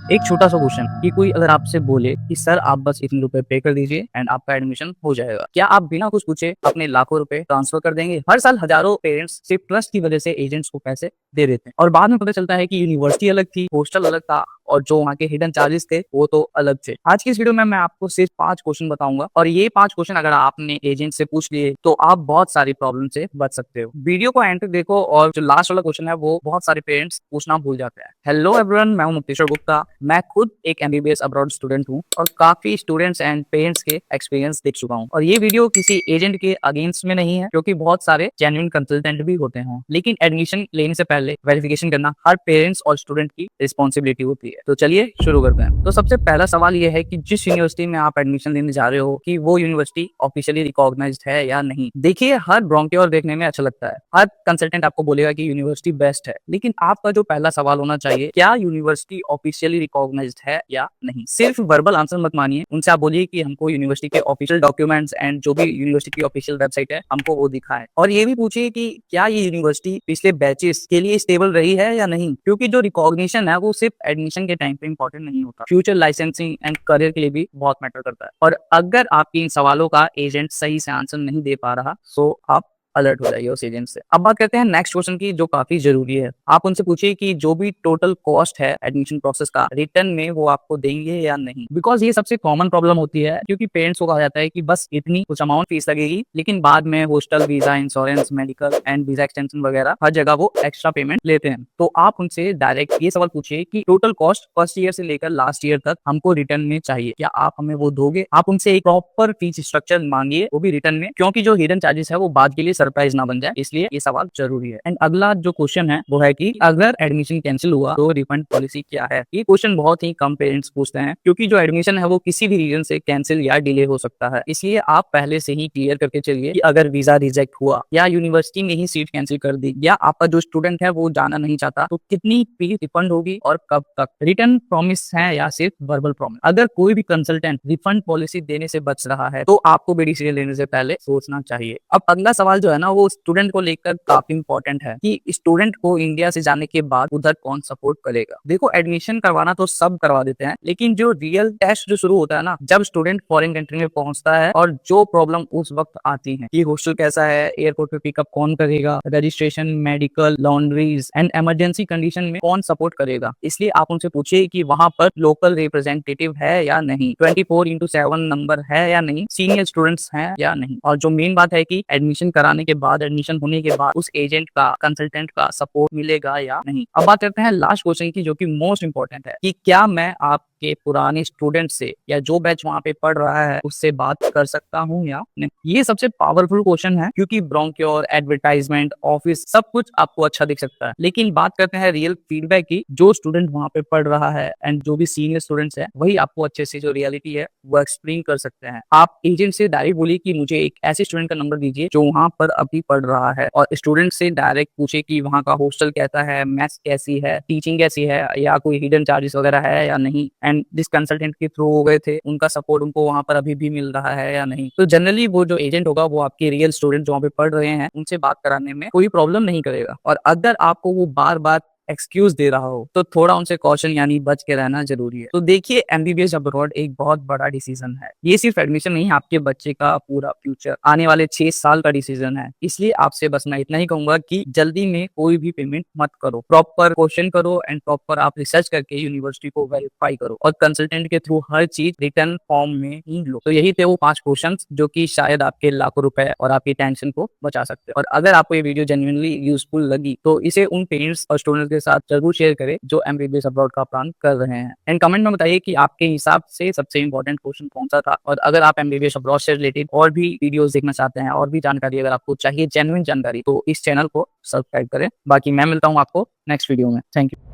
एक छोटा सा क्वेश्चन कि कोई अगर आपसे बोले कि सर आप बस इतने रुपए पे कर दीजिए एंड आपका एडमिशन हो जाएगा, क्या आप बिना कुछ पूछे अपने लाखों रुपए ट्रांसफर कर देंगे? हर साल हजारों पेरेंट्स सिर्फ ट्रस्ट की वजह से एजेंट्स को पैसे दे देते हैं और बाद में पता चलता है कि यूनिवर्सिटी अलग थी, हॉस्टल अलग था और जो वहाँ के हिडन चार्जेस थे वो तो अलग थे। आज की इस वीडियो में मैं आपको सिर्फ 5 क्वेश्चन बताऊंगा और ये 5 क्वेश्चन अगर आपने एजेंट से पूछ लिए तो आप बहुत सारी प्रॉब्लम से बच सकते हो। वीडियो को एंड तक देखो और जो लास्ट वाला क्वेश्चन है वो बहुत सारे पेरेंट्स पूछना भूल जाते हैं। हेलो एवरीवन, मैं हूं मुक्तेश्वर गुप्ता। मैं खुद एक एमबीबीएस अब्रॉड स्टूडेंट हूं और काफी स्टूडेंट्स एंड पेरेंट्स के एक्सपीरियंस देख चुका हूं और ये वीडियो किसी एजेंट के अगेंस्ट में नहीं है, क्योंकि बहुत सारे जेन्युइन कंसल्टेंट भी होते हैं, लेकिन एडमिशन लेने से पहले वेरिफिकेशन करना हर पेरेंट्स और स्टूडेंट की रिस्पॉन्सिबिलिटी होती है। तो चलिए शुरू करते हैं। तो सबसे पहला सवाल ये है कि जिस यूनिवर्सिटी में आप एडमिशन लेने जा रहे हो कि वो यूनिवर्सिटी ऑफिशियली रिकॉग्नाइज्ड है या नहीं। देखिए, हर ब्रोंक्योर देखने में अच्छा लगता है, हर कंसल्टेंट आपको बोलेगा कि यूनिवर्सिटी बेस्ट है, लेकिन आपका जो पहला सवाल होना चाहिए, क्या यूनिवर्सिटी ऑफिशियली रिकॉग्नाइज्ड है या नहीं। सिर्फ वर्बल आंसर मत मानिए, उनसे आप बोलिए कि हमको यूनिवर्सिटी के ऑफिशियल डॉक्यूमेंट्स एंड जो भी यूनिवर्सिटी की ऑफिशियल वेबसाइट है हमको वो दिखाए। और ये भी पूछिए कि क्या ये यूनिवर्सिटी पिछले बैचेस के लिए स्टेबल रही है या नहीं, क्योंकि जो रिकॉग्निशन है वो सिर्फ एडमिशन के टाइम पे इंपॉर्टेंट नहीं होता, फ्यूचर लाइसेंसिंग एंड करियर के लिए भी बहुत मैटर करता है। और अगर आपके इन सवालों का एजेंट सही से आंसर नहीं दे पा रहा तो आप अलर्ट हो जाइए उस एजेंट से। अब बात करते हैं नेक्स्ट क्वेश्चन की, जो काफी जरूरी है। आप उनसे पूछिए कि जो भी टोटल कॉस्ट है एडमिशन प्रोसेस का, रिटर्न में वो आपको देंगे या नहीं। बिकॉज ये सबसे कॉमन प्रॉब्लम होती है, क्योंकि पेरेंट्स को कहा जाता है कि बस इतनी कुछ अमाउंट फीस लगेगी, लेकिन बाद में hostel, visa, insurance, medical and visa extension वगैरह हर जगह वो एक्स्ट्रा पेमेंट लेते हैं। तो आप उनसे डायरेक्ट ये सवाल पूछिए कि टोटल कॉस्ट फर्स्ट ईयर से लेकर लास्ट ईयर तक हमको रिटर्न में चाहिए, क्या आप हमें वो दोगे। आप उनसे एक प्रॉपर फीस स्ट्रक्चर मांगिए, वो भी रिटर्न में, क्योंकि जो हिडन चार्जेस है वो बाद के लिए सरप्राइज ना बन जाए, इसलिए ये सवाल जरूरी है। एंड अगला जो क्वेश्चन है वो है कि अगर एडमिशन कैंसिल हुआ तो रिफंड पॉलिसी क्या है। ये क्वेश्चन बहुत ही कम पेरेंट्स पूछते हैं, क्योंकि जो एडमिशन है वो किसी भी रीजन से कैंसिल या डिले हो सकता है, इसलिए आप पहले से ही क्लियर करके चलिए कि अगर वीजा रिजेक्ट हुआ या यूनिवर्सिटी ने ही सीट कैंसिल कर दी या आपका जो स्टूडेंट है वो जाना नहीं चाहता, तो कितनी फीस रिफंड होगी और कब तक। रिटर्न प्रॉमिस है या सिर्फ वर्बल प्रॉमिस। अगर कोई भी कंसल्टेंट रिफंड पॉलिसी देने से बच रहा है तो आपको भी डिसीजन लेने से पहले सोचना चाहिए। अब अगला सवाल जो है ना वो स्टूडेंट को लेकर काफी इंपॉर्टेंट है कि स्टूडेंट को इंडिया से जाने के बाद उधर कौन सपोर्ट करेगा। देखो, एडमिशन करवाना तो सब करवा देते हैं, लेकिन जो रियल टेस्ट जो शुरू होता है ना, जब स्टूडेंट फॉरेन कंट्री में पहुंचता है और जो प्रॉब्लम उस वक्त आती है कि हॉस्टल कैसा है, एयरपोर्ट पे पिकअप कौन करेगा, registration, medical, laundries and emergency condition में कौन सपोर्ट करेगा। इसलिए आप उनसे पूछिए कि वहां पर लोकल रिप्रेजेंटेटिव है या नहीं, 24/7 नंबर है या नहीं, सीनियर स्टूडेंट्स हैं या नहीं। और जो मेन बात है कि एडमिशन कराने के बाद, एडमिशन होने के बाद उस एजेंट का, कंसल्टेंट का सपोर्ट मिलेगा या नहीं। अब बात करते हैं लास्ट क्वेश्चन की, जो कि मोस्ट इंपॉर्टेंट है कि क्या मैं आपके पुराने स्टूडेंट से या जो बैच वहां पे पढ़ रहा है उससे बात कर सकता हूँ या नहीं। ये सबसे पावरफुल क्वेश्चन है, क्योंकि ब्रोंक्योर, एडवर्टाइजमेंट, ऑफिस सब कुछ आपको अच्छा दिख सकता है, लेकिन बात करते हैं रियल फीडबैक की। जो स्टूडेंट वहां पे पढ़ रहा है एंड जो भी सीनियर स्टूडेंट्स है, वही आपको अच्छे से जो रियलिटी है वो एक्सप्लेन कर सकते हैं। आप एजेंट से डायरेक्ट बोलिए कि मुझे एक ऐसे स्टूडेंट का नंबर दीजिए जो वहां पर अभी पढ़ रहा है, और स्टूडेंट से डायरेक्ट पूछे कि वहां का हॉस्टल कैसा है, मैथ्स कैसी है, टीचिंग कैसी है, या कोई हिडन चार्जेस वगैरह है या नहीं, एंड जिस कंसल्टेंट के थ्रू हो गए थे उनका सपोर्ट उनको वहां पर अभी भी मिल रहा है या नहीं। तो जनरली वो जो एजेंट होगा वो आपके रियल स्टूडेंट जो वहां पे पढ़ रहे हैं उनसे बात कराने में कोई प्रॉब्लम नहीं करेगा। और अगर आपको वो बार बार एक्सक्यूज दे रहा हो तो थोड़ा उनसे कॉशन यानी बच के रहना जरूरी है। तो देखिए, एमबीबीएस अब्रॉड एक बहुत बड़ा डिसीजन है। ये सिर्फ एडमिशन नहीं, आपके बच्चे का पूरा फ्यूचर, आने वाले 6 साल का डिसीजन है। इसलिए आपसे बस मैं इतना ही कहूंगा कि जल्दी में कोई भी पेमेंट मत करो, प्रॉपर क्वेश्चन करो एंड प्रॉपर आप रिसर्च करके यूनिवर्सिटी को वेरीफाई करो, और कंसल्टेंट के थ्रू हर चीज रिटर्न फॉर्म में ही लो। तो यही थे वो 5 क्वेश्चन जो कि शायद आपके लाखों रुपए और आपकी टेंशन को बचा सकते हैं। और अगर आपको ये वीडियो जेन्युइनली यूजफुल लगी तो इसे उन पेरेंट्स और स्टूडेंट्स के साथ जरूर शेयर करें जो एमबीबीएस अब्रॉड का प्लान कर रहे हैं। एंड कमेंट में बताइए कि आपके हिसाब से सबसे इंपॉर्टेंट क्वेश्चन कौन सा था। और अगर आप एमबीबीएस अब्रॉड से रिलेटेड और भी वीडियोस देखना चाहते हैं, और भी जानकारी अगर आपको चाहिए, जेन्युइन जानकारी, तो इस चैनल को सब्सक्राइब करें। बाकी मैं मिलता हूँ आपको नेक्स्ट वीडियो में। Thank you.